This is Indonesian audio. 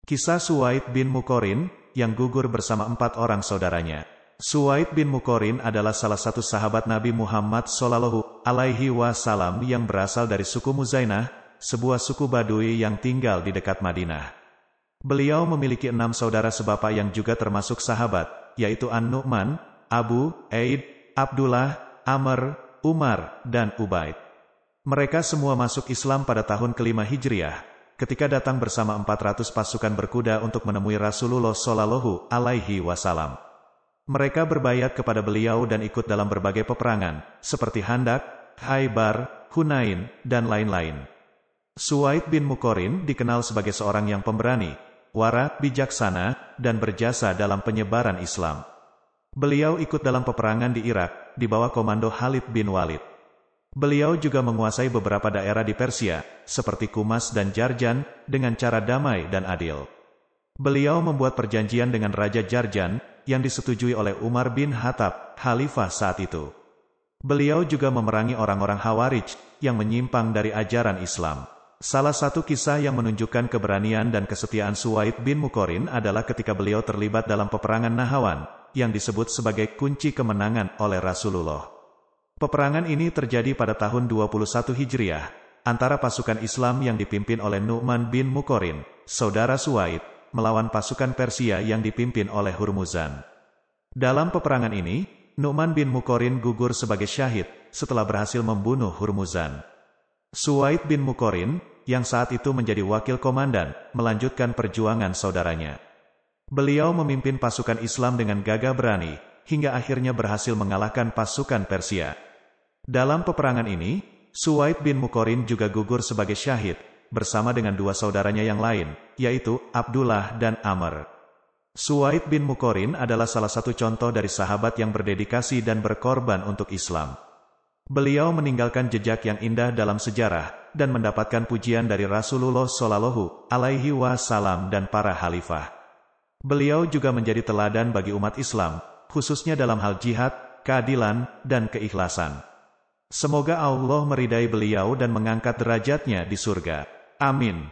Kisah Suwaid bin Muqarrin, yang gugur bersama 4 orang saudaranya. Suwaid bin Muqarrin adalah salah satu sahabat Nabi Muhammad SAW yang berasal dari suku Muzainah, sebuah suku Badui yang tinggal di dekat Madinah. Beliau memiliki 6 saudara sebapak yang juga termasuk sahabat, yaitu An-Nu'man, Abu, Aid, Abdullah, Amr, Umar, dan Ubaid. Mereka semua masuk Islam pada tahun ke-5 Hijriah, ketika datang bersama 400 pasukan berkuda untuk menemui Rasulullah SAW. Mereka berbayat kepada beliau dan ikut dalam berbagai peperangan, seperti Handak, Khaybar, Hunain, dan lain-lain. Suwaid bin Muqarrin dikenal sebagai seorang yang pemberani, wara, bijaksana, dan berjasa dalam penyebaran Islam. Beliau ikut dalam peperangan di Irak, di bawah komando Khalid bin Walid. Beliau juga menguasai beberapa daerah di Persia, seperti Kumas dan Jarjan, dengan cara damai dan adil. Beliau membuat perjanjian dengan Raja Jarjan, yang disetujui oleh Umar bin Khattab, khalifah saat itu. Beliau juga memerangi orang-orang Khawarij, yang menyimpang dari ajaran Islam. Salah satu kisah yang menunjukkan keberanian dan kesetiaan Suwaid bin Muqarrin adalah ketika beliau terlibat dalam peperangan Nahawan, yang disebut sebagai kunci kemenangan oleh Rasulullah. Peperangan ini terjadi pada tahun 21 Hijriah, antara pasukan Islam yang dipimpin oleh Nu'man bin Muqarrin, saudara Suwaid, melawan pasukan Persia yang dipimpin oleh Hurmuzan. Dalam peperangan ini, Nu'man bin Muqarrin gugur sebagai syahid, setelah berhasil membunuh Hurmuzan. Suwaid bin Muqarrin, yang saat itu menjadi wakil komandan, melanjutkan perjuangan saudaranya. Beliau memimpin pasukan Islam dengan gagah berani, hingga akhirnya berhasil mengalahkan pasukan Persia. Dalam peperangan ini, Suwaid bin Muqarrin juga gugur sebagai syahid, bersama dengan 2 saudaranya yang lain, yaitu Abdullah dan Amr. Suwaid bin Muqarrin adalah salah satu contoh dari sahabat yang berdedikasi dan berkorban untuk Islam. Beliau meninggalkan jejak yang indah dalam sejarah, dan mendapatkan pujian dari Rasulullah SAW dan para khalifah. Beliau juga menjadi teladan bagi umat Islam, khususnya dalam hal jihad, keadilan, dan keikhlasan. Semoga Allah meridai beliau dan mengangkat derajatnya di surga. Amin.